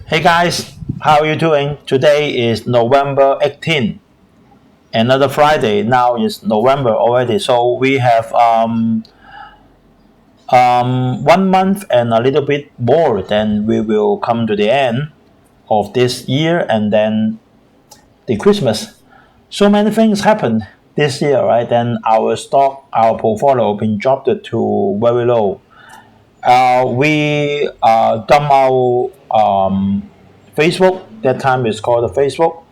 Hey guys, how are you doing? Today is November 18th, another Friday. Now it's November already, so we have 1 month and a little bit more. Then we will come to the end of this year, and then the Christmas. So many things happened this year, right? Then our portfolio been dropped to very low. We dump our Facebook. That time is called the Facebook,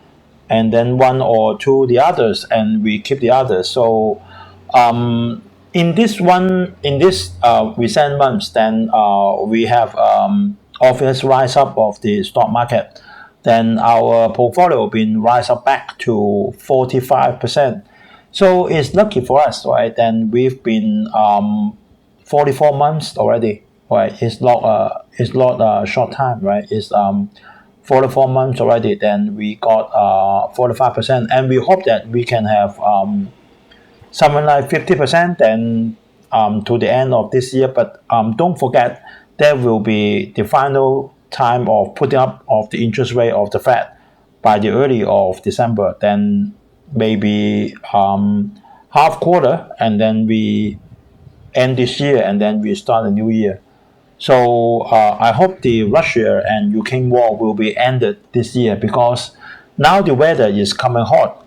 and then one or two the others, and we keep the others. So in this recent months, then we have obvious rise up of the stock market. Then our portfolio been rise up back to 45%. So it's lucky for us, right? Then we've been 44 months already, right? It's not a short time, right? It's 44 months already. Then we got 45%, and we hope that we can have something like 50% then to the end of this year. But don't forget, there will be the final time of putting up of the interest rate of the Fed by the early of December. Then maybe half quarter, and then we end this year, and then we start a new year. So I hope the Russia and Ukraine war will be ended this year, because now the weather is coming hot.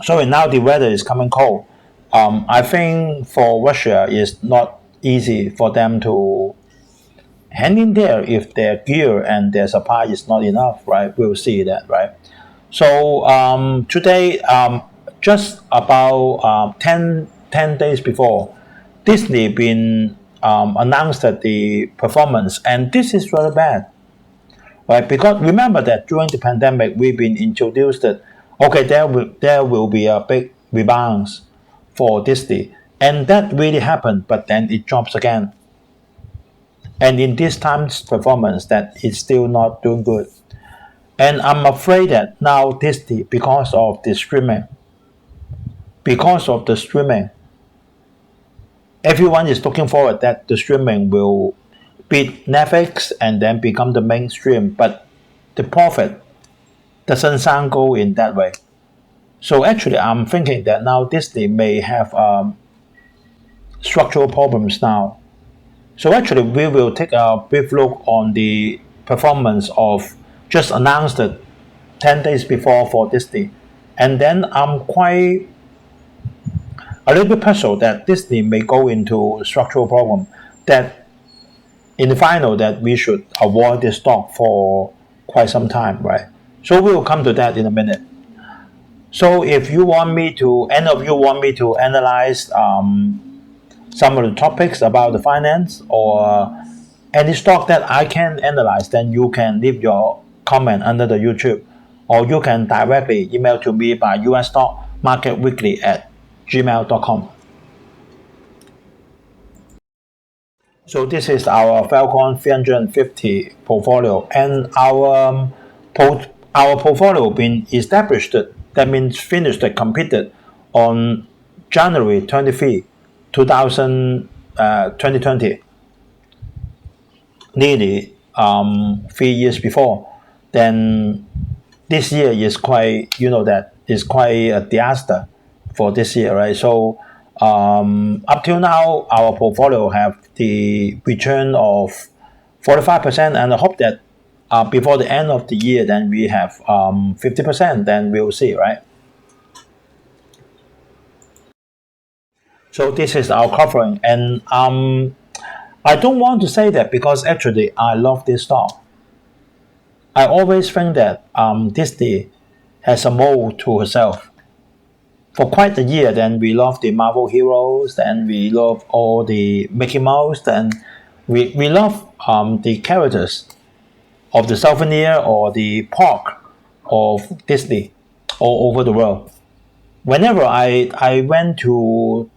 So now the weather is coming cold. I think for Russia it's not easy for them to hang in there if their gear and their supply is not enough, right? We'll see that, right? So today, just about 10 days before, Disney been announced that the performance, and this is very bad, right? Because remember that during the pandemic, we've been introduced that okay, there will be a big rebound for Disney, and that really happened, but then it drops again. And in this time's performance, that it's still not doing good. And I'm afraid that now Disney, because of the streaming, everyone is looking forward that the streaming will beat Netflix and then become the mainstream, but the profit doesn't sound go in that way. So actually, I'm thinking that now Disney may have structural problems now. So actually, we will take a brief look on the performance of just announced it 10 days before for Disney. And then I'm quite a little bit puzzled that Disney may go into structural problem, that in the final that we should avoid this stock for quite some time, right? So we will come to that in a minute. So if you want me to, any of you want me to analyze some of the topics about the finance, or any stock that I can analyze, then you can leave your comment under the YouTube, or you can directly email to me by usstockmarketweekly@gmail.com. So this is our Falcon 350 portfolio, and our portfolio been established. That means finished, completed on January 23, 2020, nearly 3 years before. Then this year is quite, that is quite a disaster for this year, right? So up till now, our portfolio have the return of 45%, and I hope that before the end of the year, then we have 50%. Then we'll see, right? So this is our covering, and I don't want to say that because actually I love this stock. I always think that Disney has a mold to herself. For quite a year, then we love the Marvel heroes, then we love all the Mickey Mouse, then we love the characters of the souvenir or the park of Disney all over the world. Whenever I went to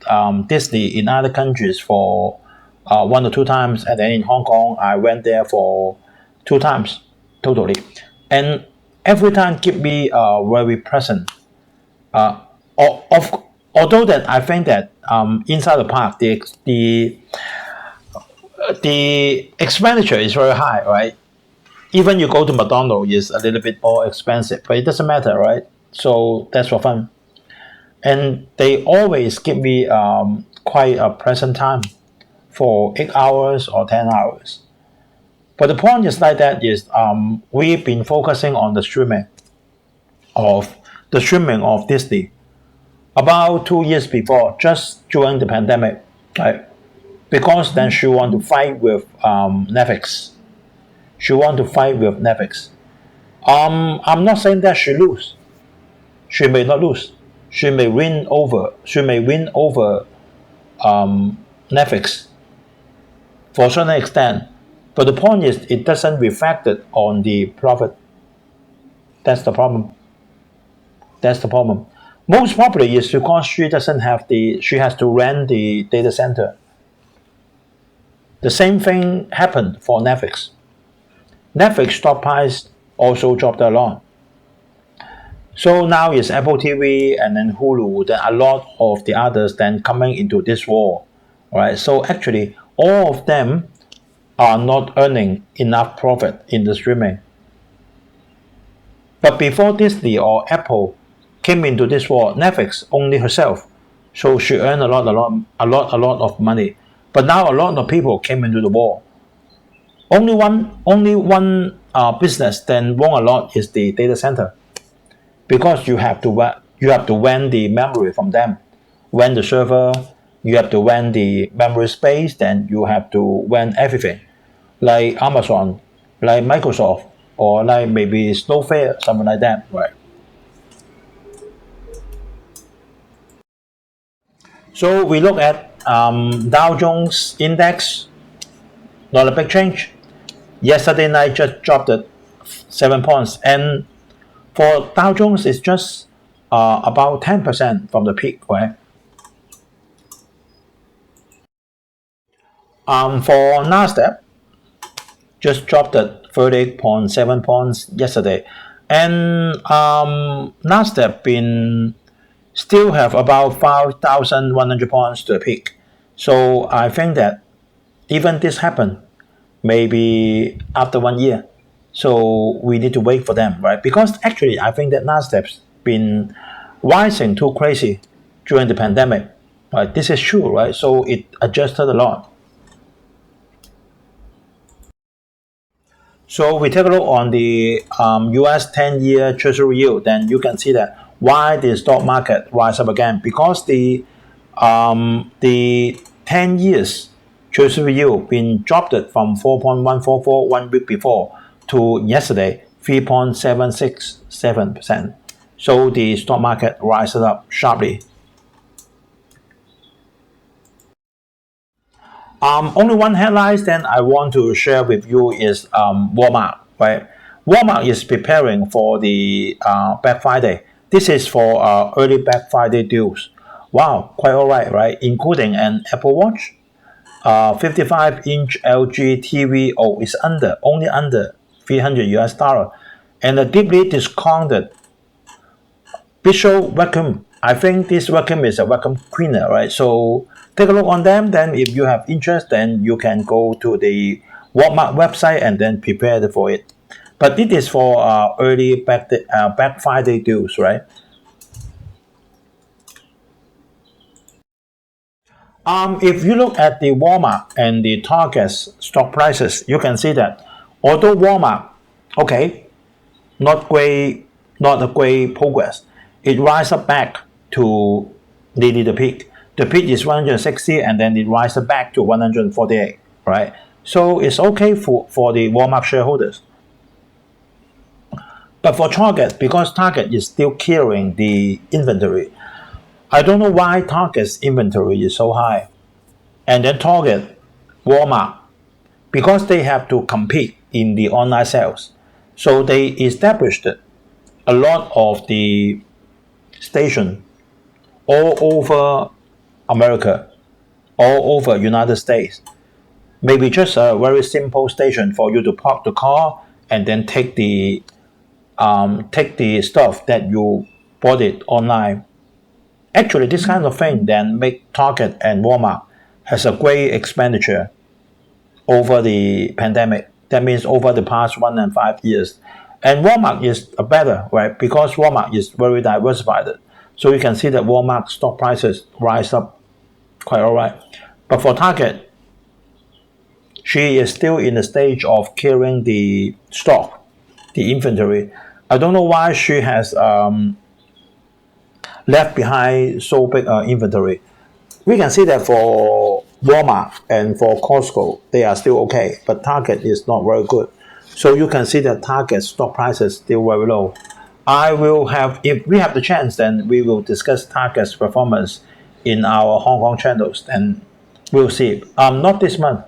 Disney in other countries for 1 or 2 times, and then in Hong Kong I went there for 2 times totally, and every time keep me very present. Although that I think that inside the park the expenditure is very high, right? Even you go to McDonald's is a little bit more expensive, but it doesn't matter, right? So that's for fun. And they always give me quite a pleasant time for 8 hours or 10 hours. But the point is like that is we've been focusing on the streaming of Disney about 2 years before, just during the pandemic, right? Because then she want to fight with Netflix. She want to fight with Netflix. I'm not saying that she lose. She may not lose. She may win over. She may win over Netflix for a certain extent. But the point is, it doesn't reflect it on the profit. That's the problem. That's the problem. Most probably is because she doesn't have she has to rent the data center. The same thing happened for Netflix. Netflix stock price also dropped a lot. So now it's Apple TV and then Hulu, then a lot of the others then coming into this war. Right? So actually all of them are not earning enough profit in the streaming. But before Disney or Apple came into this war, Netflix only herself. So she earned a lot of money. But now a lot of people came into the war. Only one business then won a lot is the data center, because you have to rent the memory from them, rent the server, you have to rent the memory space, then you have to rent everything, like Amazon, like Microsoft, or like maybe Snowflake, something like that, right? So we look at Dow Jones index, not a big change. Yesterday night just dropped it 7 points, and for Dow Jones it's just about 10% from the peak, right? For Nasdaq, just dropped it 30.7 points yesterday, and Nasdaq been still have about 5,100 points to the peak. So I think that even this happened maybe after 1 year. So we need to wait for them, right? Because actually I think that Nasdaq's been rising too crazy during the pandemic, right? This is true, right? So it adjusted a lot. So we take a look on the US 10-year Treasury yield, then you can see that why the stock market rise up again, because the 10 years Treasury yield been dropped from 4.144 1 week before to yesterday 3.767%. So the stock market rises up sharply. Only one headline then I want to share with you is Walmart, right? Walmart is preparing for the Black Friday. This is for early Black Friday deals. Wow, quite alright, right? Including an Apple Watch, 55-inch LG TV. Oh, it's only under $300, and a deeply discounted visual vacuum. I think this vacuum is a vacuum cleaner, right? So take a look on them. Then if you have interest, then you can go to the Walmart website and then prepare for it. But it is for early Black Friday deals, right? If you look at the Walmart and the Target's stock prices, you can see that although Walmart, okay, not a great progress, it rises back to nearly the peak. The peak is 160, and then it rises back to 148, right? So it's okay for the Walmart shareholders. But for Target, because Target is still clearing the inventory, I don't know why Target's inventory is so high. And then Target, Walmart, because they have to compete in the online sales, so they established a lot of the station all over America, all over United States. Maybe just a very simple station for you to park the car and then take the stuff that you bought it online. Actually, this kind of thing then make Target and Walmart has a great expenditure over the pandemic. That means over the past 1 and 5 years. And Walmart is a better, right? Because Walmart is very diversified. So you can see that Walmart stock prices rise up quite all right. But for Target, she is still in the stage of clearing the stock, the inventory. I don't know why she has left behind so big inventory. We can see that for Walmart and for Costco, they are still okay, but Target is not very good. So you can see that Target stock price is still very low. I will have, if we have the chance, then we will discuss Target's performance in our Hong Kong channels, and we'll see. Not this month,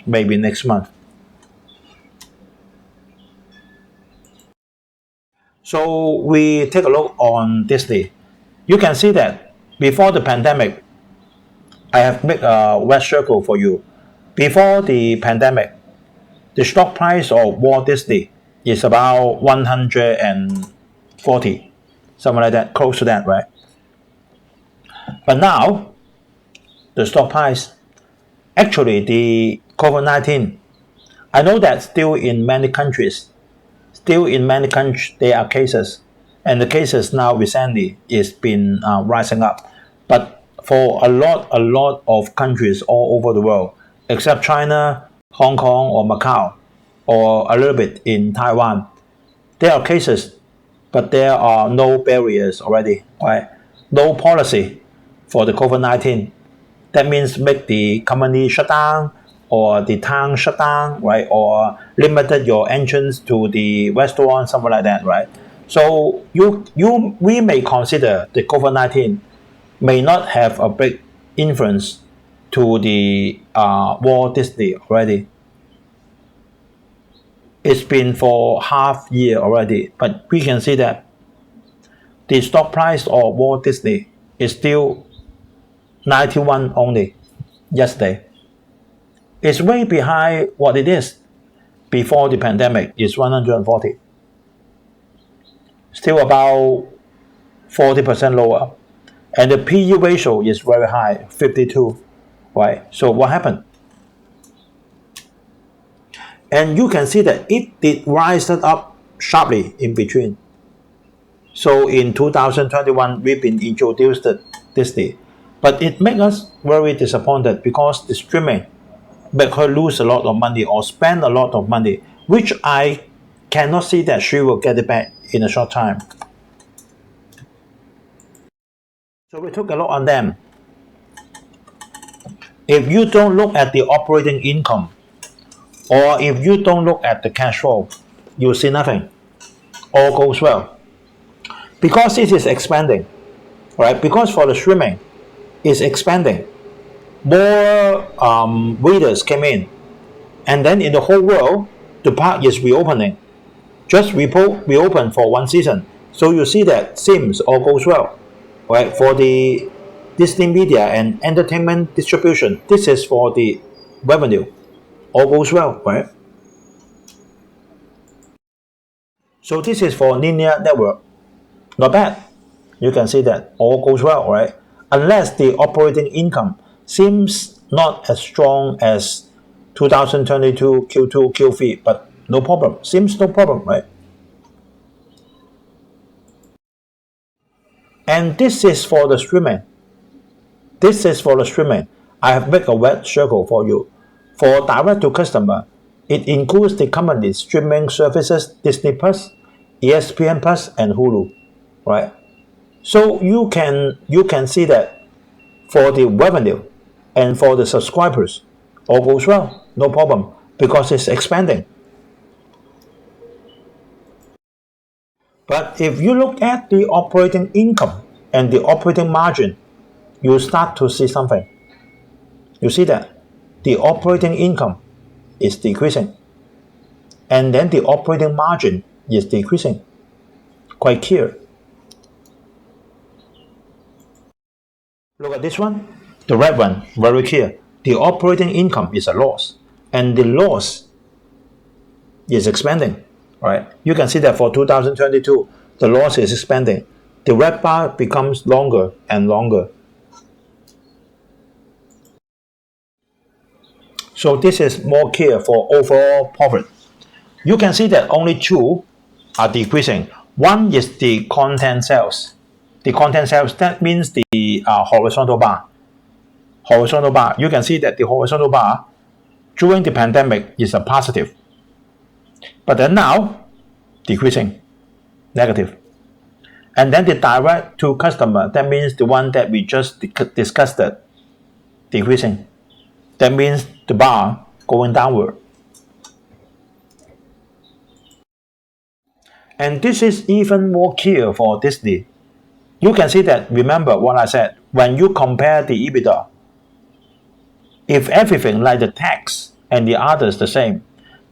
maybe next month. So we take a look on Disney. You can see that before the pandemic, I have made a red circle for you. Before the pandemic, the stock price of Walt Disney is about 140, something like that, close to that, right? But now, the stock price, actually the COVID-19, I know that still in many countries, there are cases, and the cases now recently is been rising up. But for a lot of countries all over the world, except China, Hong Kong, or Macau, or a little bit in Taiwan, there are cases, but there are no barriers already, right? No policy for the COVID-19. That means make the company shut down or the town shut down, right? Or limited your entrance to the restaurant, something like that, right? So we may consider the COVID-19 may not have a big influence to the Walt Disney already. It's been for half year already, but we can see that the stock price of Walt Disney is still 91 only yesterday. It's way behind what it is before the pandemic. It's 140. Still about 40% lower. And the PE ratio is very high, 52. Right? So what happened? And you can see that it did rise up sharply in between. So in 2021, we've been introduced to Disney. But it makes us very disappointed because the streaming make her lose a lot of money or spend a lot of money, which I cannot see that she will get it back in a short time. So we took a look on them. If you don't look at the operating income, or if you don't look at the cash flow, you see nothing. All goes well. Because it is expanding, right? Because for the streaming, it's expanding. More readers came in. And then in the whole world, the park is reopening. Just reopen for one season. So you see that seems all goes well. Right? For the Disney media and entertainment distribution, this is for the revenue. All goes well, right? So this is for linear network. Not bad. You can see that all goes well, right? Unless the operating income seems not as strong as 2022 Q2, Q3, but no problem. Seems no problem, right? And this is for the streaming. This is for the streaming. I have made a red circle for you. For direct to customer, it includes the company's streaming services Disney Plus, ESPN Plus, and Hulu, right? So you can see that for the revenue and for the subscribers, all goes well, no problem, because it's expanding. But if you look at the operating income and the operating margin, you start to see something. You see that the operating income is decreasing, and then the operating margin is decreasing. Quite clear. Look at this one, the red one, very clear. The operating income is a loss, and the loss is expanding, right? You can see that for 2022, the loss is expanding. The red bar becomes longer and longer. So this is more clear for overall profit. You can see that only two are decreasing. One is the content sales. The content sales, that means the horizontal bar. Horizontal bar, you can see that the horizontal bar during the pandemic is a positive. But then now, decreasing, negative. And then the direct to customer, that means the one that we just discussed, decreasing. That means the bar going downward. And this is even more clear for Disney. You can see that, remember what I said, when you compare the EBITDA, if everything like the tax and the others the same,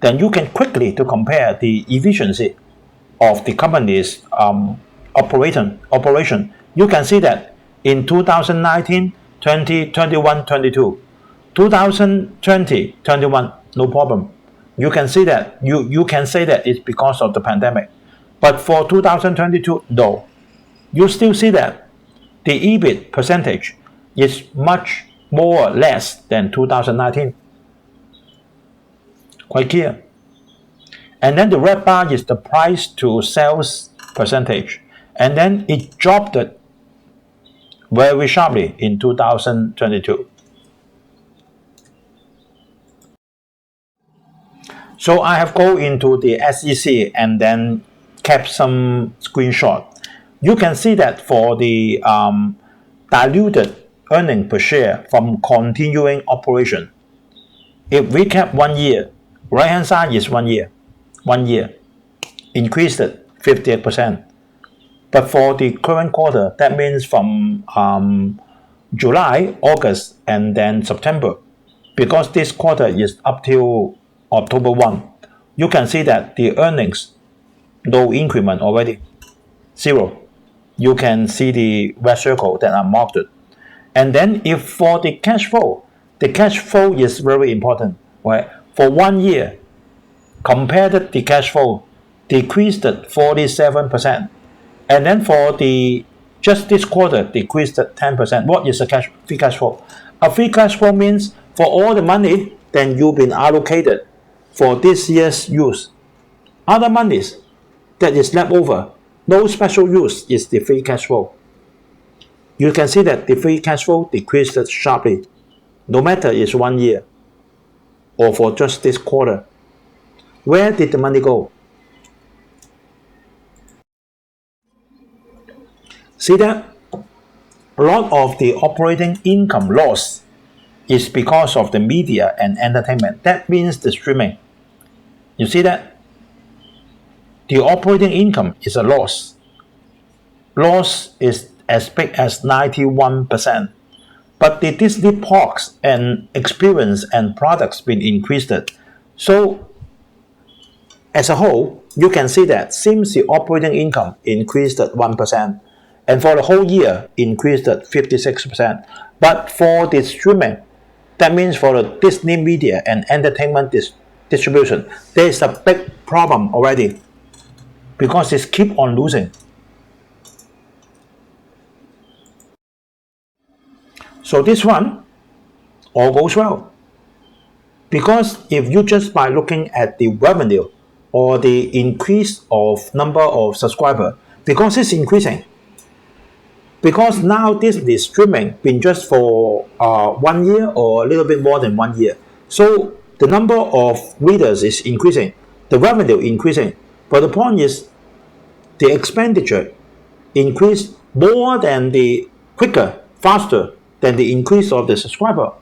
then you can quickly to compare the efficiency of the company's operation. You can see that in 2019, 20, 21, 22, 2020, 21, no problem. You can see that you can say that it's because of the pandemic. But for 2022, no. You still see that the EBIT percentage is much more or less than 2019. Quite clear. And then the red bar is the price to sales percentage. And then it dropped very sharply in 2022. So I have go into the SEC and then kept some screenshot. You can see that for the diluted earning per share from continuing operation, if we kept 1 year, right hand side is 1 year, increased it 58%. But for the current quarter, that means from July, August, and then September, because this quarter is up till October 1, you can see that the earnings, no increment already, zero. You can see the red circle that are marked. And then if for the cash flow is very important, right? For 1 year, compared the cash flow decreased at 47%. And then for the just this quarter decreased at 10%. What is a free cash flow? A free cash flow means for all the money then you've been allocated for this year's use. Other monies that is left over, no special use, is the free cash flow. You can see that the free cash flow decreased sharply, no matter it's 1 year or for just this quarter. Where did the money go? See that? A lot of the operating income loss is because of the media and entertainment. That means the streaming. You see that? The operating income is a loss. Loss is as big as 91%. But the Disney parks and experience and products been increased. So as a whole, you can see that since the operating income increased at 1%, and for the whole year increased at 56%. But for the streaming, that means for the Disney media and entertainment distribution, there is a big problem already because it keep on losing. So this one all goes well, because if you just by looking at the revenue or the increase of number of subscribers, because it's increasing, because now Disney streaming been just for 1 year or a little bit more than 1 year, so the number of readers is increasing, the revenue increasing, but the point is the expenditure increased more than the faster than the increase of the subscriber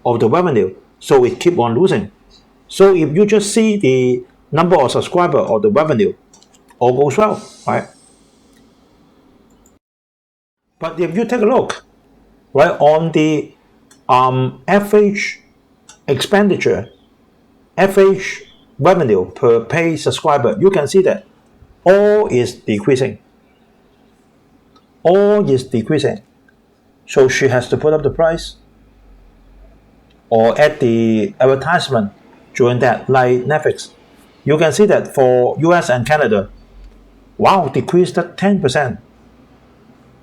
of the revenue, so it keep on losing. So if you just see the number of subscriber or the revenue, all goes well, right? But if you take a look, right, on the average expenditure, average revenue per paid subscriber, you can see that all is decreasing. All is decreasing. So she has to put up the price or add the advertisement during that, like Netflix. You can see that for US and Canada, wow, decreased at 10%.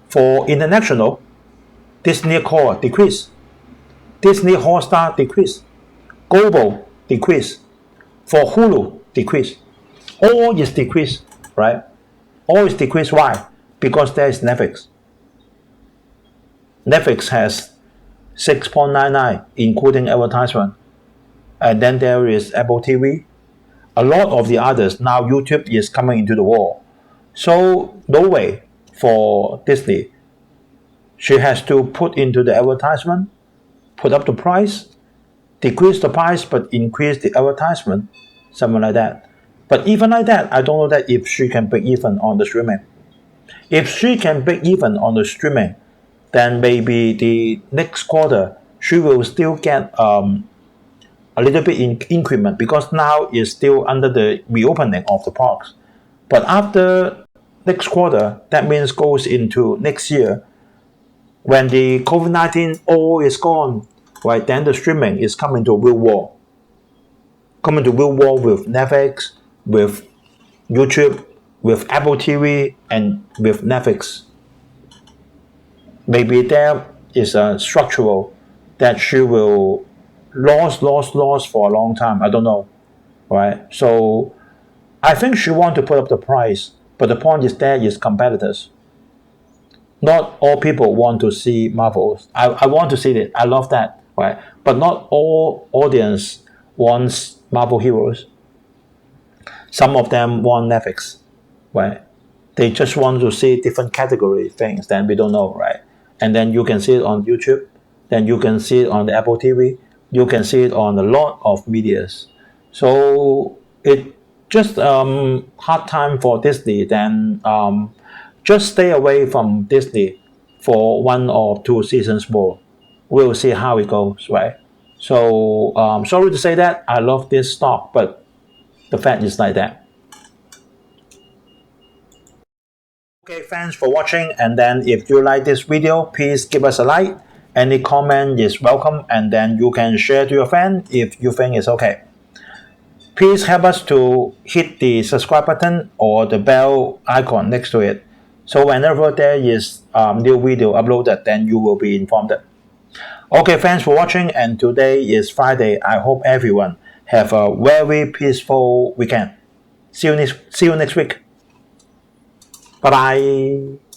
For international, Disney Core decrease, Disney Hotstar decrease. Global decrease. For Hulu, decrease. All is decreased, right? All is decreased. Why? Because there is Netflix. Netflix has 6.99 including advertisement. And then there is Apple TV. A lot of the others, now YouTube is coming into the war. So no way for Disney. She has to put into the advertisement, put up the price, decrease the price but increase the advertisement, something like that. But even like that, I don't know that if she can break even on the streaming. If she can break even on the streaming, then maybe the next quarter she will still get a little bit in increment, because now is still under the reopening of the parks. But after next quarter, that means goes into next year, when the COVID-19 all is gone, right? Then the streaming is coming to real war. Coming to real war with Netflix, with YouTube, with Apple TV, and with Netflix. Maybe there is a structural that she will lose for a long time. I don't know, right? So I think she want to put up the price, but the point is there is competitors. Not all people want to see Marvels. I want to see it. I love that, right? But not all audience wants Marvel heroes. Some of them want Netflix, right? They just want to see different category things that we don't know, right? And then you can see it on YouTube. Then you can see it on the Apple TV. You can see it on a lot of medias. So it just hard time for Disney. Then just stay away from Disney for 1 or 2 seasons more. We'll see how it goes, right? So sorry to say that. I love this stock, but the fact is like that. Okay, thanks for watching. And then if you like this video, please give us a like. Any comment is welcome, and then you can share to your friend if you think it's okay. Please help us to hit the subscribe button or the bell icon next to it. So whenever there is new video uploaded, then you will be informed. Okay, thanks for watching, and today is Friday. I hope everyone have a very peaceful weekend. See you next week. Bye bye.